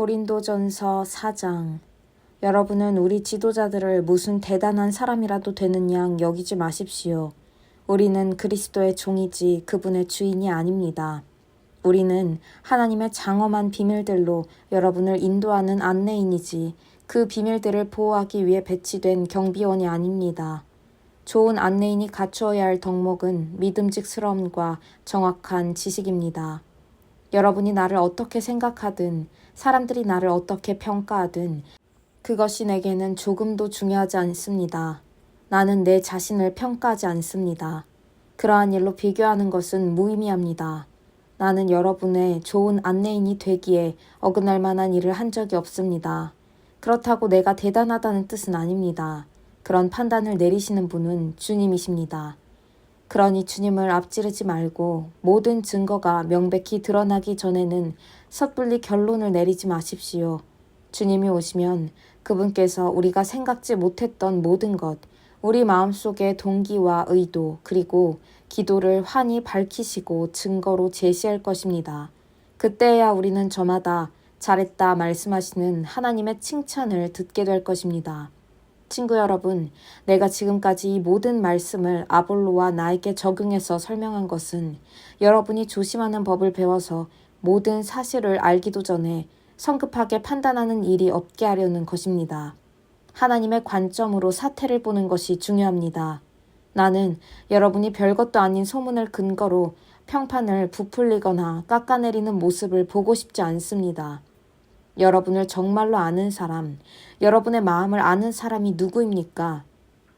고린도전서 4장. 여러분은 우리 지도자들을 무슨 대단한 사람이라도 되는 양 여기지 마십시오. 우리는 그리스도의 종이지 그분의 주인이 아닙니다. 우리는 하나님의 장엄한 비밀들로 여러분을 인도하는 안내인이지 그 비밀들을 보호하기 위해 배치된 경비원이 아닙니다. 좋은 안내인이 갖추어야 할 덕목은 믿음직스러움과 정확한 지식입니다. 여러분이 나를 어떻게 생각하든 사람들이 나를 어떻게 평가하든 그것이 내게는 조금도 중요하지 않습니다. 나는 내 자신을 평가하지 않습니다. 그러한 일로 비교하는 것은 무의미합니다. 나는 여러분의 좋은 안내인이 되기에 어긋날 만한 일을 한 적이 없습니다. 그렇다고 내가 대단하다는 뜻은 아닙니다. 그런 판단을 내리시는 분은 주님이십니다. 그러니 주님을 앞지르지 말고 모든 증거가 명백히 드러나기 전에는 섣불리 결론을 내리지 마십시오. 주님이 오시면 그분께서 우리가 생각지 못했던 모든 것, 우리 마음속의 동기와 의도, 그리고 기도를 환히 밝히시고 증거로 제시할 것입니다. 그때야 우리는 저마다 잘했다 말씀하시는 하나님의 칭찬을 듣게 될 것입니다. 친구 여러분, 내가 지금까지 이 모든 말씀을 아볼로와 나에게 적용해서 설명한 것은 여러분이 조심하는 법을 배워서 모든 사실을 알기도 전에 성급하게 판단하는 일이 없게 하려는 것입니다. 하나님의 관점으로 사태를 보는 것이 중요합니다. 나는 여러분이 별것도 아닌 소문을 근거로 평판을 부풀리거나 깎아내리는 모습을 보고 싶지 않습니다. 여러분을 정말로 아는 사람, 여러분의 마음을 아는 사람이 누구입니까?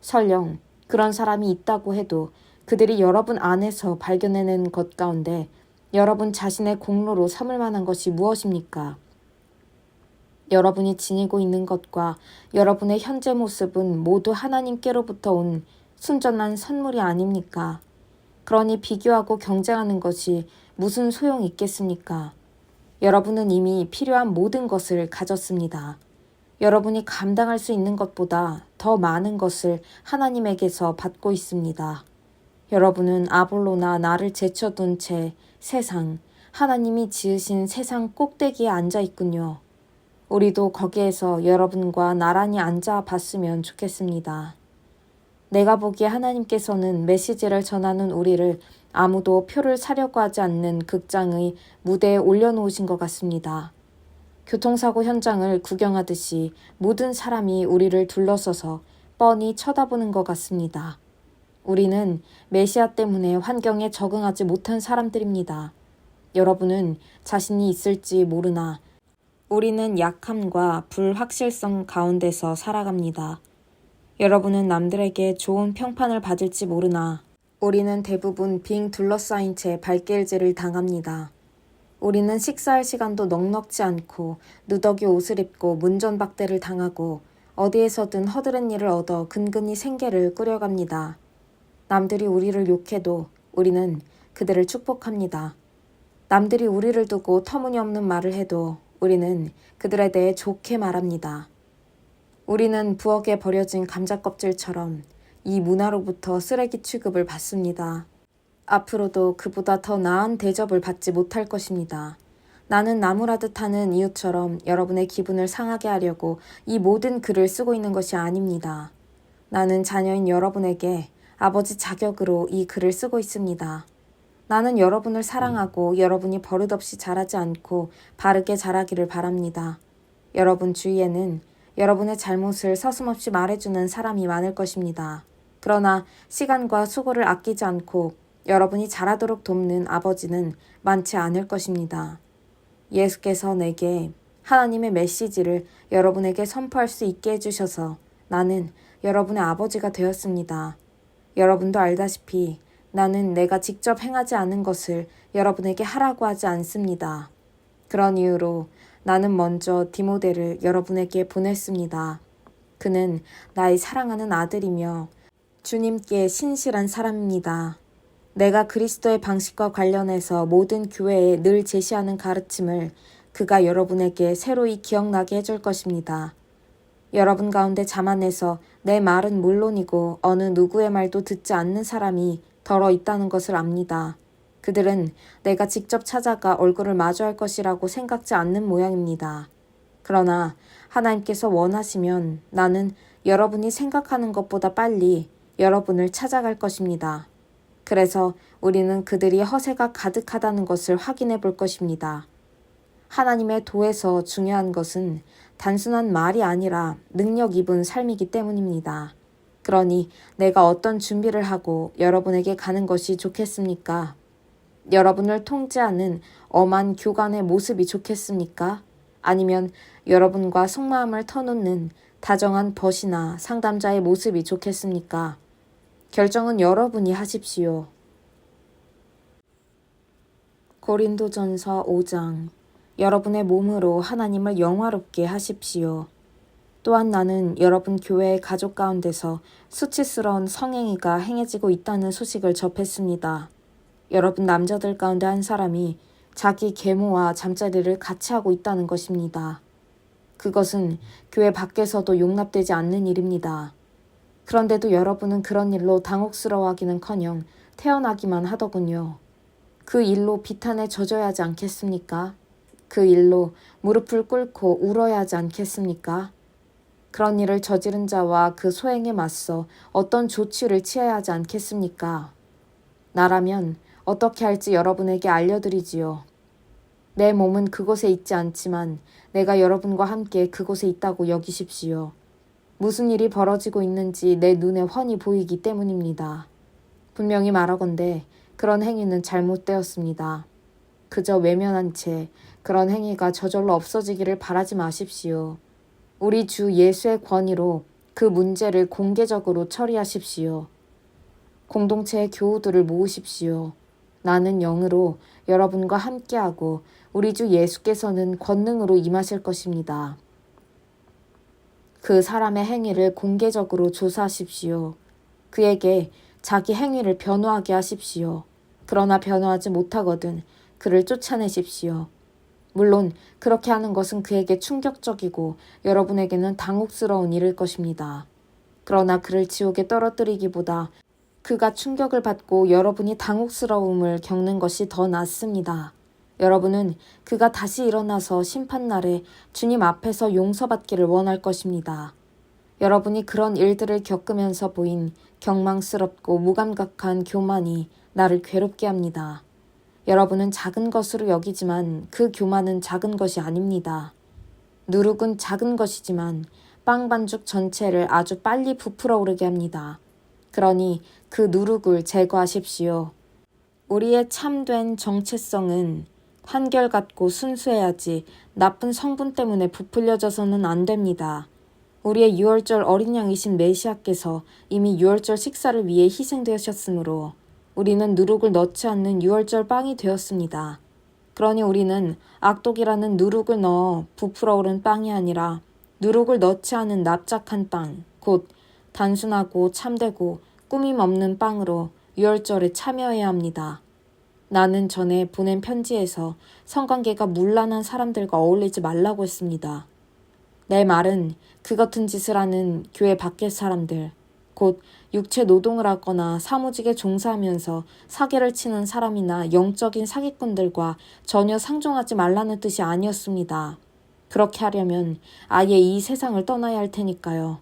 설령 그런 사람이 있다고 해도 그들이 여러분 안에서 발견해낸 것 가운데 여러분 자신의 공로로 삼을 만한 것이 무엇입니까? 여러분이 지니고 있는 것과 여러분의 현재 모습은 모두 하나님께로부터 온 순전한 선물이 아닙니까? 그러니 비교하고 경쟁하는 것이 무슨 소용이 있겠습니까? 여러분은 이미 필요한 모든 것을 가졌습니다. 여러분이 감당할 수 있는 것보다 더 많은 것을 하나님에게서 받고 있습니다. 여러분은 아볼로나 나를 제쳐둔 채 세상, 하나님이 지으신 세상 꼭대기에 앉아 있군요. 우리도 거기에서 여러분과 나란히 앉아 봤으면 좋겠습니다. 내가 보기에 하나님께서는 메시지를 전하는 우리를 아무도 표를 사려고 하지 않는 극장의 무대에 올려놓으신 것 같습니다. 교통사고 현장을 구경하듯이 모든 사람이 우리를 둘러서서 뻔히 쳐다보는 것 같습니다. 우리는 메시아 때문에 환경에 적응하지 못한 사람들입니다. 여러분은 자신이 있을지 모르나 우리는 약함과 불확실성 가운데서 살아갑니다. 여러분은 남들에게 좋은 평판을 받을지 모르나 우리는 대부분 빙 둘러싸인 채 발길질을 당합니다. 우리는 식사할 시간도 넉넉지 않고 누더기 옷을 입고 문전박대를 당하고 어디에서든 허드렛 일을 얻어 근근히 생계를 꾸려갑니다. 남들이 우리를 욕해도 우리는 그들을 축복합니다. 남들이 우리를 두고 터무니없는 말을 해도 우리는 그들에 대해 좋게 말합니다. 우리는 부엌에 버려진 감자껍질처럼 이 문화로부터 쓰레기 취급을 받습니다. 앞으로도 그보다 더 나은 대접을 받지 못할 것입니다. 나는 나무라듯 하는 이웃처럼 여러분의 기분을 상하게 하려고 이 모든 글을 쓰고 있는 것이 아닙니다. 나는 자녀인 여러분에게 아버지 자격으로 이 글을 쓰고 있습니다. 나는 여러분을 사랑하고 여러분이 버릇없이 자라지 않고 바르게 자라기를 바랍니다. 여러분 주위에는 여러분의 잘못을 서슴없이 말해주는 사람이 많을 것입니다. 그러나 시간과 수고를 아끼지 않고 여러분이 자라도록 돕는 아버지는 많지 않을 것입니다. 예수께서 내게 하나님의 메시지를 여러분에게 선포할 수 있게 해주셔서 나는 여러분의 아버지가 되었습니다. 여러분도 알다시피 나는 내가 직접 행하지 않은 것을 여러분에게 하라고 하지 않습니다. 그런 이유로 나는 먼저 디모데를 여러분에게 보냈습니다. 그는 나의 사랑하는 아들이며 주님께 신실한 사람입니다. 내가 그리스도의 방식과 관련해서 모든 교회에 늘 제시하는 가르침을 그가 여러분에게 새로이 기억나게 해줄 것입니다. 여러분 가운데 자만해서 내 말은 물론이고 어느 누구의 말도 듣지 않는 사람이 덜어 있다는 것을 압니다. 그들은 내가 직접 찾아가 얼굴을 마주할 것이라고 생각지 않는 모양입니다. 그러나 하나님께서 원하시면 나는 여러분이 생각하는 것보다 빨리 여러분을 찾아갈 것입니다. 그래서 우리는 그들이 허세가 가득하다는 것을 확인해 볼 것입니다. 하나님의 도에서 중요한 것은 단순한 말이 아니라 능력 입은 삶이기 때문입니다. 그러니 내가 어떤 준비를 하고 여러분에게 가는 것이 좋겠습니까? 여러분을 통제하는 엄한 교관의 모습이 좋겠습니까? 아니면 여러분과 속마음을 터놓는 다정한 벗이나 상담자의 모습이 좋겠습니까? 결정은 여러분이 하십시오. 고린도전서 5장. 여러분의 몸으로 하나님을 영화롭게 하십시오. 또한 나는 여러분 교회의 가족 가운데서 수치스러운 성행위가 행해지고 있다는 소식을 접했습니다. 여러분 남자들 가운데 한 사람이 자기 계모와 잠자리를 같이 하고 있다는 것입니다. 그것은 교회 밖에서도 용납되지 않는 일입니다. 그런데도 여러분은 그런 일로 당혹스러워하기는커녕 태어나기만 하더군요. 그 일로 비탄에 젖어야 하지 않겠습니까? 그 일로 무릎을 꿇고 울어야 하지 않겠습니까? 그런 일을 저지른 자와 그 소행에 맞서 어떤 조치를 취해야 하지 않겠습니까? 나라면 어떻게 할지 여러분에게 알려드리지요. 내 몸은 그곳에 있지 않지만 내가 여러분과 함께 그곳에 있다고 여기십시오. 무슨 일이 벌어지고 있는지 내 눈에 훤히 보이기 때문입니다. 분명히 말하건대 그런 행위는 잘못되었습니다. 그저 외면한 채 그런 행위가 저절로 없어지기를 바라지 마십시오. 우리 주 예수의 권위로 그 문제를 공개적으로 처리하십시오. 공동체의 교우들을 모으십시오. 나는 영으로 여러분과 함께하고 우리 주 예수께서는 권능으로 임하실 것입니다. 그 사람의 행위를 공개적으로 조사하십시오. 그에게 자기 행위를 변호하게 하십시오. 그러나 변호하지 못하거든 그를 쫓아내십시오. 물론 그렇게 하는 것은 그에게 충격적이고 여러분에게는 당혹스러운 일일 것입니다. 그러나 그를 지옥에 떨어뜨리기보다 그가 충격을 받고 여러분이 당혹스러움을 겪는 것이 더 낫습니다. 여러분은 그가 다시 일어나서 심판날에 주님 앞에서 용서받기를 원할 것입니다. 여러분이 그런 일들을 겪으면서 보인 경망스럽고 무감각한 교만이 나를 괴롭게 합니다. 여러분은 작은 것으로 여기지만 그 교만은 작은 것이 아닙니다. 누룩은 작은 것이지만 빵 반죽 전체를 아주 빨리 부풀어 오르게 합니다. 그러니 그 누룩을 제거하십시오. 우리의 참된 정체성은 한결같고 순수해야지 나쁜 성분 때문에 부풀려져서는 안 됩니다. 우리의 유월절 어린 양이신 메시아께서 이미 유월절 식사를 위해 희생되셨으므로 우리는 누룩을 넣지 않는 유월절 빵이 되었습니다. 그러니 우리는 악독이라는 누룩을 넣어 부풀어 오른 빵이 아니라 누룩을 넣지 않은 납작한 빵, 곧 단순하고 참되고 꾸밈 없는 빵으로 유월절에 참여해야 합니다. 나는 전에 보낸 편지에서 성관계가 문란한 사람들과 어울리지 말라고 했습니다. 내 말은 그 같은 짓을 하는 교회 밖의 사람들, 곧 육체 노동을 하거나 사무직에 종사하면서 사기를 치는 사람이나 영적인 사기꾼들과 전혀 상종하지 말라는 뜻이 아니었습니다. 그렇게 하려면 아예 이 세상을 떠나야 할 테니까요.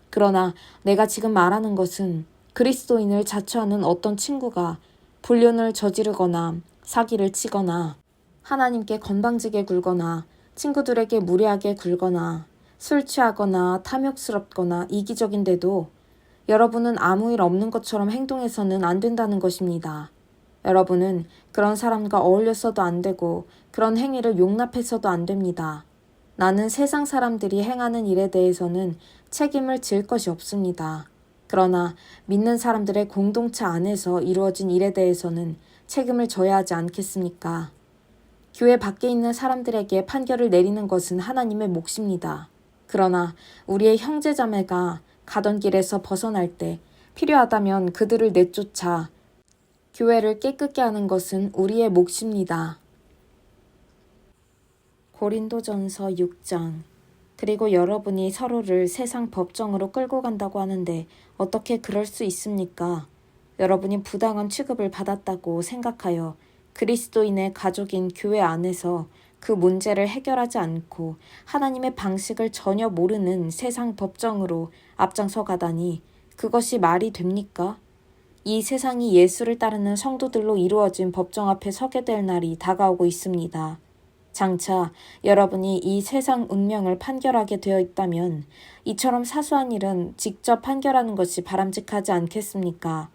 그러나 내가 지금 말하는 것은 그리스도인을 자처하는 어떤 친구가 불륜을 저지르거나 사기를 치거나 하나님께 건방지게 굴거나 친구들에게 무례하게 굴거나 술 취하거나 탐욕스럽거나 이기적인데도 여러분은 아무 일 없는 것처럼 행동해서는 안 된다는 것입니다. 여러분은 그런 사람과 어울려서도 안 되고 그런 행위를 용납해서도 안 됩니다. 나는 세상 사람들이 행하는 일에 대해서는 책임을 질 것이 없습니다. 그러나 믿는 사람들의 공동체 안에서 이루어진 일에 대해서는 책임을 져야 하지 않겠습니까? 교회 밖에 있는 사람들에게 판결을 내리는 것은 하나님의 몫입니다. 그러나 우리의 형제자매가 가던 길에서 벗어날 때 필요하다면 그들을 내쫓아 교회를 깨끗게 하는 것은 우리의 몫입니다. 고린도전서 6장. 그리고 여러분이 서로를 세상 법정으로 끌고 간다고 하는데 어떻게 그럴 수 있습니까? 여러분이 부당한 취급을 받았다고 생각하여 그리스도인의 가족인 교회 안에서 그 문제를 해결하지 않고 하나님의 방식을 전혀 모르는 세상 법정으로 앞장서 가다니 그것이 말이 됩니까? 이 세상이 예수를 따르는 성도들로 이루어진 법정 앞에 서게 될 날이 다가오고 있습니다. 장차 여러분이 이 세상 운명을 판결하게 되어 있다면 이처럼 사소한 일은 직접 판결하는 것이 바람직하지 않겠습니까?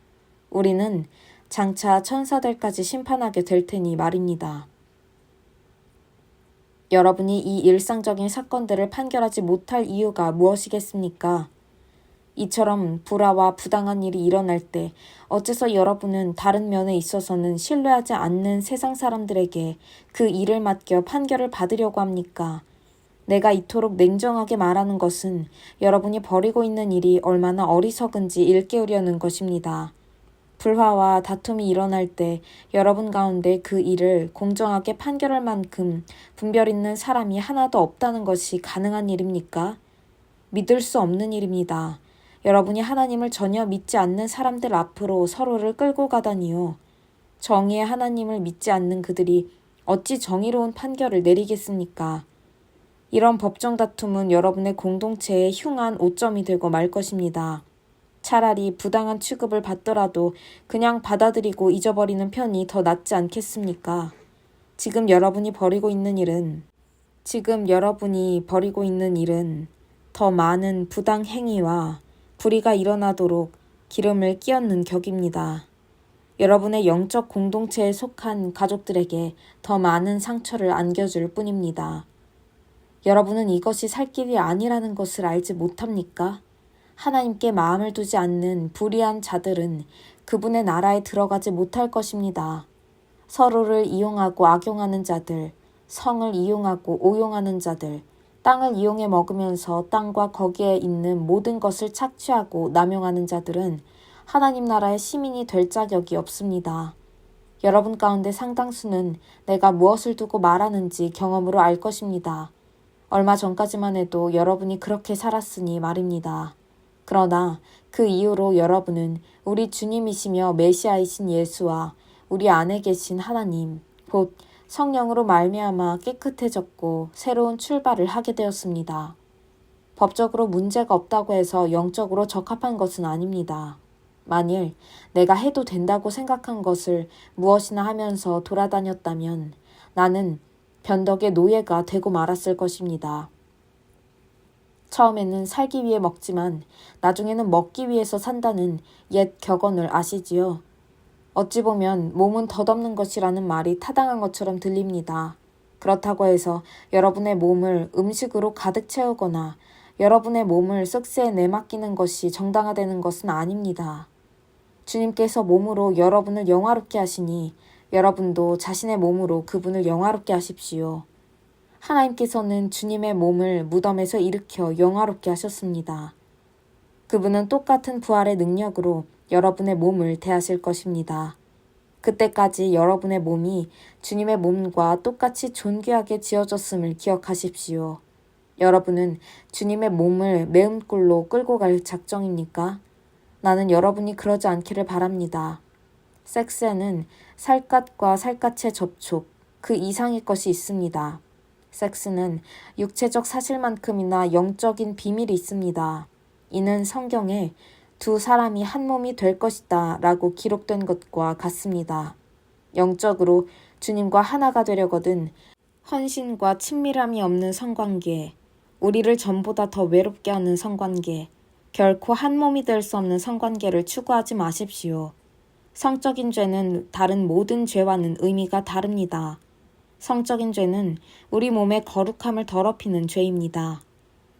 우리는 장차 천사들까지 심판하게 될 테니 말입니다. 여러분이 이 일상적인 사건들을 판결하지 못할 이유가 무엇이겠습니까? 이처럼 불화와 부당한 일이 일어날 때 어째서 여러분은 다른 면에 있어서는 신뢰하지 않는 세상 사람들에게 그 일을 맡겨 판결을 받으려고 합니까? 내가 이토록 냉정하게 말하는 것은 여러분이 벌이고 있는 일이 얼마나 어리석은지 일깨우려는 것입니다. 불화와 다툼이 일어날 때 여러분 가운데 그 일을 공정하게 판결할 만큼 분별 있는 사람이 하나도 없다는 것이 가능한 일입니까? 믿을 수 없는 일입니다. 여러분이 하나님을 전혀 믿지 않는 사람들 앞으로 서로를 끌고 가다니요. 정의의 하나님을 믿지 않는 그들이 어찌 정의로운 판결을 내리겠습니까? 이런 법정 다툼은 여러분의 공동체의 흉한 오점이 되고 말 것입니다. 차라리 부당한 취급을 받더라도 그냥 받아들이고 잊어버리는 편이 더 낫지 않겠습니까? 지금 여러분이 벌이고 있는 일은 더 많은 부당 행위와 불의가 일어나도록 기름을 끼얹는 격입니다. 여러분의 영적 공동체에 속한 가족들에게 더 많은 상처를 안겨줄 뿐입니다. 여러분은 이것이 살 길이 아니라는 것을 알지 못합니까? 하나님께 마음을 두지 않는 불의한 자들은 그분의 나라에 들어가지 못할 것입니다. 서로를 이용하고 악용하는 자들, 성을 이용하고 오용하는 자들, 땅을 이용해 먹으면서 땅과 거기에 있는 모든 것을 착취하고 남용하는 자들은 하나님 나라의 시민이 될 자격이 없습니다. 여러분 가운데 상당수는 내가 무엇을 두고 말하는지 경험으로 알 것입니다. 얼마 전까지만 해도 여러분이 그렇게 살았으니 말입니다. 그러나 그 이후로 여러분은 우리 주님이시며 메시아이신 예수와 우리 안에 계신 하나님, 곧 성령으로 말미암아 깨끗해졌고 새로운 출발을 하게 되었습니다. 법적으로 문제가 없다고 해서 영적으로 적합한 것은 아닙니다. 만일 내가 해도 된다고 생각한 것을 무엇이나 하면서 돌아다녔다면 나는 변덕의 노예가 되고 말았을 것입니다. 처음에는 살기 위해 먹지만 나중에는 먹기 위해서 산다는 옛 격언을 아시지요? 어찌 보면 몸은 덧없는 것이라는 말이 타당한 것처럼 들립니다. 그렇다고 해서 여러분의 몸을 음식으로 가득 채우거나 여러분의 몸을 쓱스에 내맡기는 것이 정당화되는 것은 아닙니다. 주님께서 몸으로 여러분을 영화롭게 하시니 여러분도 자신의 몸으로 그분을 영화롭게 하십시오. 하나님께서는 주님의 몸을 무덤에서 일으켜 영화롭게 하셨습니다. 그분은 똑같은 부활의 능력으로 여러분의 몸을 대하실 것입니다. 그때까지 여러분의 몸이 주님의 몸과 똑같이 존귀하게 지어졌음을 기억하십시오. 여러분은 주님의 몸을 매음굴로 끌고 갈 작정입니까? 나는 여러분이 그러지 않기를 바랍니다. 섹스에는 살갗과 살갗의 접촉, 그 이상의 것이 있습니다. 섹스는 육체적 사실만큼이나 영적인 비밀이 있습니다. 이는 성경에 두 사람이 한 몸이 될 것이다 라고 기록된 것과 같습니다. 영적으로 주님과 하나가 되려거든 헌신과 친밀함이 없는 성관계, 우리를 전보다 더 외롭게 하는 성관계, 결코 한 몸이 될 수 없는 성관계를 추구하지 마십시오. 성적인 죄는 다른 모든 죄와는 의미가 다릅니다. 성적인 죄는 우리 몸의 거룩함을 더럽히는 죄입니다.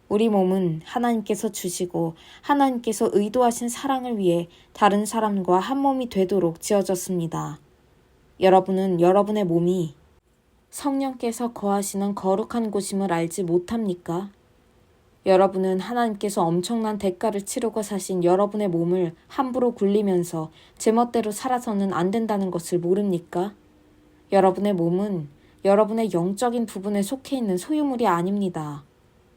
우리 몸은 하나님께서 주시고 하나님께서 의도하신 사랑을 위해 다른 사람과 한 몸이 되도록 지어졌습니다. 여러분은 여러분의 몸이 성령께서 거하시는 거룩한 곳임을 알지 못합니까? 여러분은 하나님께서 엄청난 대가를 치르고 사신 여러분의 몸을 함부로 굴리면서 제멋대로 살아서는 안 된다는 것을 모릅니까? 여러분의 몸은 여러분의 영적인 부분에 속해 있는 소유물이 아닙니다.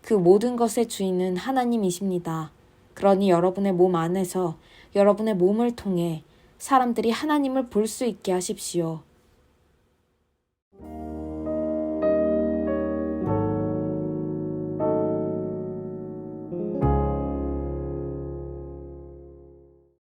그 모든 것의 주인은 하나님이십니다. 그러니 여러분의 몸 안에서 여러분의 몸을 통해 사람들이 하나님을 볼 수 있게 하십시오.